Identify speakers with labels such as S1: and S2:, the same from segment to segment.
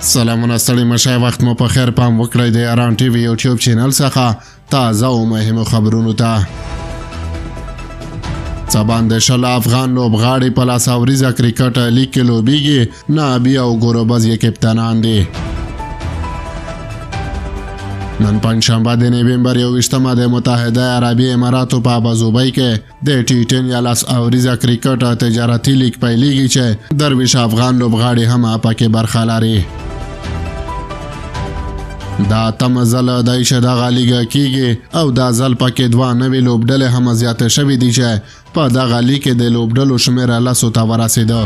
S1: سلامونه ستړي مشه وخت مو په خیر پام وکړئ د ایران ټي وي یوټیوب چینل څخه تازه او مهمو خبرونو ته سبان د شل افغان لوبغاړي په لاس اوریزه کرکټ لیګ کې لوبیږي نابي او ګوربز یې کپتانان دي نن پنځشنبه د نومبر 21 د متحده عربي اماراتو په ابوظبي کې د ټي10 یا لاس اوریزه کرکټ تجارتي لیګ پیلېږي چې درویش افغان لوبغاړي هم پکې برخه لري دا تمزل دای چې دغه لیګ کېږي او دا ځل پکې دوه نوې لوبډلې هم زیاتې شوې دي چې په دغه لیګ کې د لوبډلو شمېر 10 ته ورسېده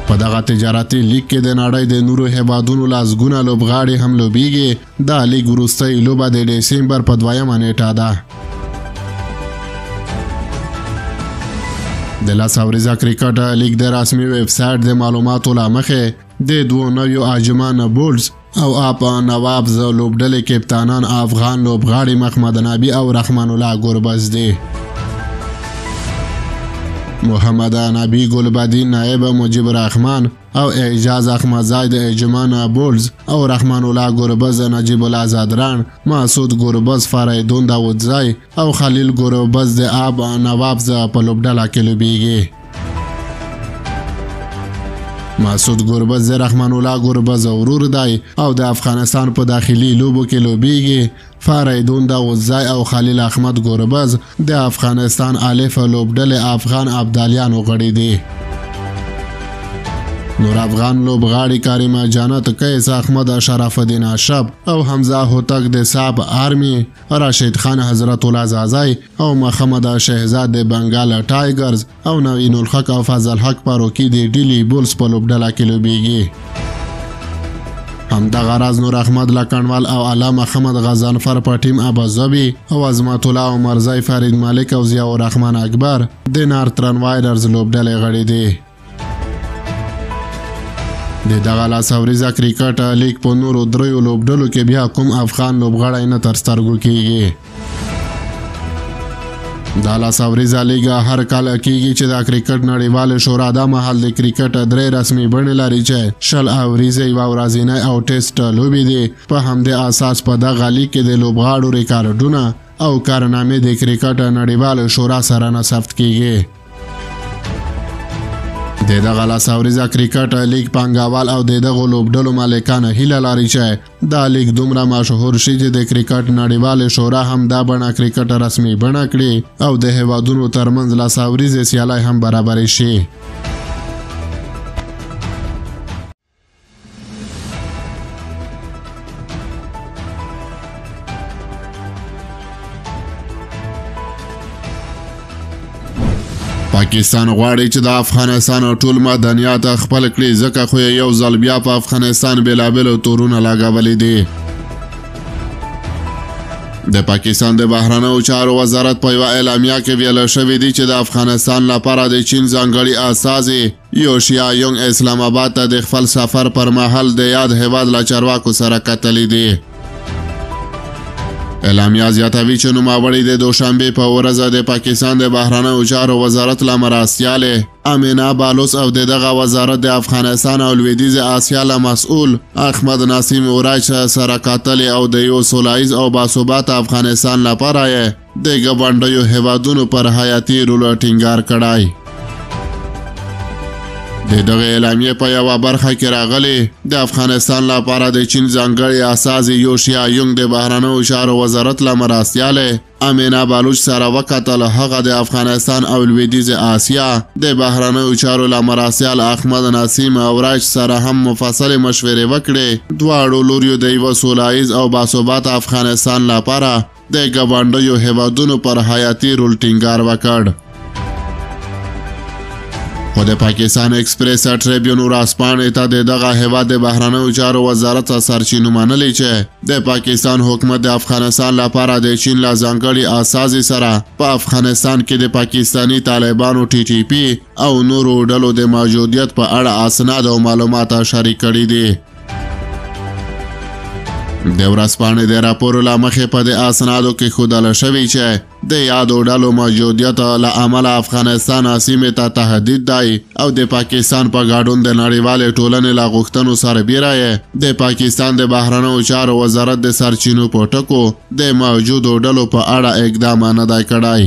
S1: په دغه تجارتي لیګ کې د نړۍ د نورو هیوادونو لسګونه لوبغاړي هم لوبیږي دا لیګ وروستۍ لوبه د ډسمبر په 2 نیټه ده د لاس اوریزه کرکټ لیګ د رسمي ویب سایټ د معلوماتو له مخې د دوه نویو عجمان بولز او اپ نواب ز لوبډلې کپتانان افغان لوبغاړي محمد نبی او رحمان الله ګوربز دي محمد نبی ګلبدین نائب مجيب الرحمن او اعجاز احمدزای د اجمان بولز او رحمان الله ګوربز نجیب الله زادران مسعود ګوربز فریدون داودزای او خلیل ګوربز د اب نواب ز په لوبډله کې لوبیږي مسعود ګوربز د رحمان الله ګوربز ورور دی او د افغانستان په داخلي لوبو کې لوبیږي فریدون داودزای او خلیل احمد ګوربز د افغانستان الف لوبډلې افغان ابدالیانو غړي دي نور افغان لوبغاړي کریمه جنت قیس احمد شرف الدین اشرف او حمزه هوتک د صاحب آرمی راشد خان حضرت الله زازای او محمد شهزاد د بنگال ټایګرز او نوین الحق او فضل حق پاروکی د ډیلی بولز په لوبډله کې لوبیږي همدغه راز نور احمد لکنوال او علامه محمد غزنفر په ټیم ابوظبي او عظمت الله عمرزای فرید مالک او ضیاء الرحمن اکبر د نارترن وایډرز لوبډلې غړي دي د دغه لاس اوریزه کرکټ لیګ په نورو دریو لوبډلو کې بیا کوم افغان لوبغاړی نه تر سترګو کیږي دا لاس اوریزه لیګ هر کال کیږي چې د کرکټ نړیواله شورا د محل د کرکټ درې رسمي بڼې لري چې شل اوریزه یو ورځنی او ټیسټ لوبې دي په همدې اساس په دغه لیګ کې د لوبغاړو ریکارډونه او کارنامې د کرکټ نړیواله شورا سره نصفت کیږي د دغه لاس اوریزه کرکټ لیګ پنګاوال او د دغه لوبډلو مالکان هیله لري چې دا لیګ دومره مشهور شي چې د کرکټ نړیواله شورا هم دا بڼه کرکټ رسمي بڼه کړي او د هیوادونو ترمنځ لاس اوریزه سیالي هم برابر شي پاکستان غواړي چې د افغانستان ټول مدنیات خپل کړي ځکه خو یو ځل بیا په افغانستان بېلابېلو تورونه لګولي دي د پاکستان د بهرنیو چارو وزارت په یوه اعلامیه کې ویل شوي دي چې د افغانستان لپاره د چین ځانګړي استازي یوشیا یونګ اسلام آباد ته د خپل سفر پر مهال د یاد هیواد له چارواکو سره کتلي دي اعلامیه زیاتوي چې نوموړي د دوشنبه په ورځ د پاکستان د بهرنیو چارو وزارت له مرستیاله امینه بالوس او دغه وزارت د افغانستان او لویدیځ اسیا له مسؤل احمد نسیم اوراج سره کتلي او د یو سولهییز او باثبات افغانستان لپاره د ګاونډیو هیوادونو پر حیاتي رول ټینګار کړای د دغه اعلامیه په یوه برخه کې راغلی د افغانستان لپاره د چین ځانګړي استازي یوشیا یونګ د بهرنیو چارو وزارت له مرستیاله امینه بالوچ سره وکتل هغه د افغانستان او لویدیځ اسیا د بهرنیو چارو له مرستیال احمد نسیم اوراج سره هم مفصل مشورې وکړې دواړو لوریو د یو سولهییز او باثبات افغانستان لپاره د ګاونډیو هیوادونو پر حیاتي رول ټینګار وکړ خو د پاکستان ایکسپریس ټریبیون ورځپاڼې ته د دغه هیواد د بهرنیو چارو وزارت سرچینو منلي چې د پاکستان حکومت د افغانستان لپاره د چین له ځانګړي استازي سره په افغانستان کې د پاکستاني طالبانو TTP او نورو ډلو د موجودیت په اړه اسناد او معلومات شریک کړي دي د ورځپاڼې د راپور له مخې په دې اسنادو کې ښودل شوي چې د یادو ډلو موجودیت له امله افغانستان سیمې ته تهدید دی او د پاکستان په ګډون د نړیوالې ټولنې له غوښتنو سربیره یې د پاکستان د بهرنیو چارو وزارت د سرچینو په ټکو د موجودو ډلو په اړه اقدام نه دی کړی.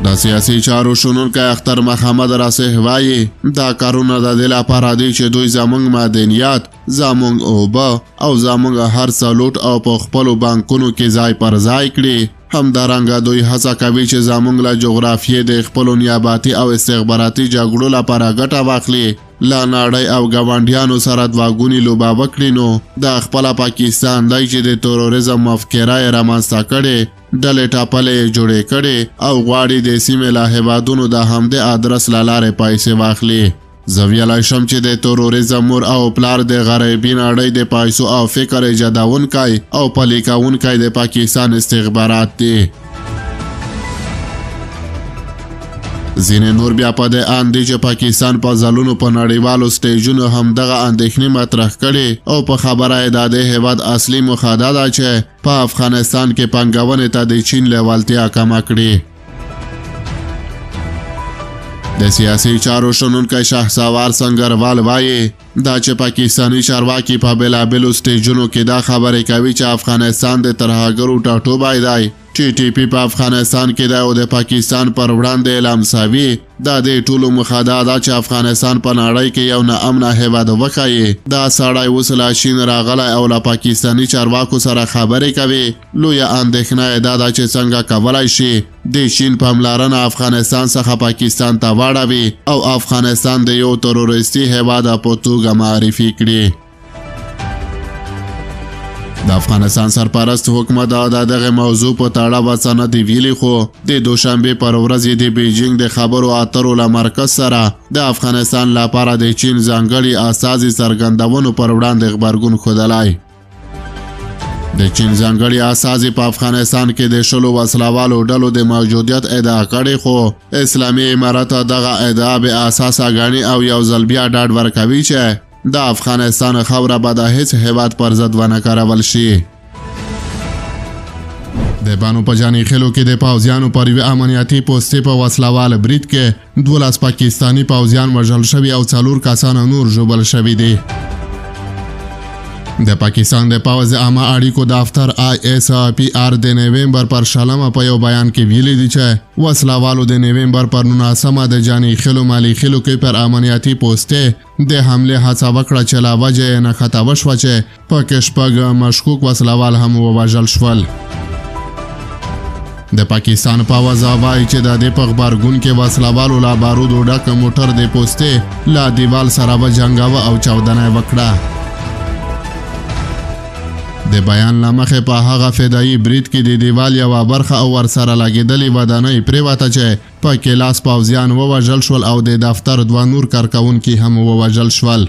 S1: د سیاسي چارو شنونکی اختر محمد راسخ وایي دا کارونه د دې لپاره دي چې دوی زموږ معدنیات، زموږ اوبه او زموږ هر څه لوټ او په خپلو بانکونو کې ځای پر ځای کړي. همدارنګه دوی هڅه کوي چې زموږ له جغرافیې د خپلو نیابتي او استخباراتي جګړو لپاره ګټه واخلي، له نړۍ او ګاونډیانو سره دوه ګوني لوبه وکړي. نو د خپله پاکستان دی چې د تروریزم مفکوره یې رامنځته کړې، ډلې ټاپلې جوړې کړې او غواړي د سیمې له هیوادونو د همدې ادرس له لارې پیسې واخلي. زه ویلی شم چې د تروریزم مور او پلار د غربي نړۍ د پیسو او فکر ایجادونکی او پلي کوونکی د پاکستان استخبارات دي. ځینې نور بیا په دې اند دي چې پاکستان په ځلونو په نړیوالو سټیجونو همدغه اندېښنې مطرح کړي او په خبره یې د دې هیواد اصلي موخه دا ده چې په افغانستان کې پانګونې ته د چین لیوالتیا کمه کړي. د سیاسي چارو شنونکی شهسوار سنگروال وایي دا چې پاکستانی چارواکي په بېلابېلو سټیجونو کې دا خبرې کوي چې افغانستان د ترهګرو ټاټوبی دی، چې ټي پي په افغانستان کې دی او د پاکستان پر وړاندې لمسوي. دا د ټولو موخه دا ده چې افغانستان په نړۍ کې یو ناامنه هیواد وښیي. دا سړی اوس له چین راغلی او له پاکستاني چارواکو سره خبرې کوي. لویه اندېښنه یې دا ده چې څنګه کولی شي د چین پاملرنه افغانستان څخه پاکستان ته واړوي او افغانستان د یو تروریستي هیواد په توګه معرفي کړي. د افغانستان سرپرست حکومت د دغه موضوع په تړه څه نه دی ویلي، خو د دوشنبې پر ورځ یې د بیجینګ د خبرو اترو له مرکز سره د افغانستان لپاره د چین ځانګړي استازي څرګندونو پر وړاندې غبرګون ښودلی. د چین ځانګړي استازي په افغانستان کې د 10 وسلوالو ډلو د موجودیت ادعا کړې، خو اسلامي امارت دغه ادعا بې اساسه ګڼي او یو ځل بیا ډاډ ورکوي چې د افغانستان خاوره به د هیڅ هیواد پر ضد ونه کارول شي. د بانو په جاني خیلو کې د پوځیانو پر یوې امنیتي پوستې په وسلوال برید کې 12 پاکستانی پوځیان وژل شوي او 4 کسان نور ژوبل شوي دي. د پاکستان د پوځ عامه اړیکو دفتر ISPR د نومبر پر 20 په یو بیان کې ویلي دي چې وسلوالو د نومبر پر 19 د جاني خیلو مالی خیلو کې پر امنیتي پوستې د حمله هڅه وکړه چې لا وجه یې نه ښکته وشوه چې پکې شپږ مشکوک وسلوال هم ووژل شول. د پاکستان پوځ وایي چې د دې په غبرګون کې وسلوالو لا بارودو ډک موټر د پوستې لا دیوال سره وجنګاوه او چاودنه وکړه. د بیان له مخې په هغه فدایي برید کې د دیوال یوه برخه او ورسره لګېدلې ودانۍ پرېوته چې په کې لاس پوځیان ووژل شول او د دفتر 2 نور کارکوونکي هم ووژل شول.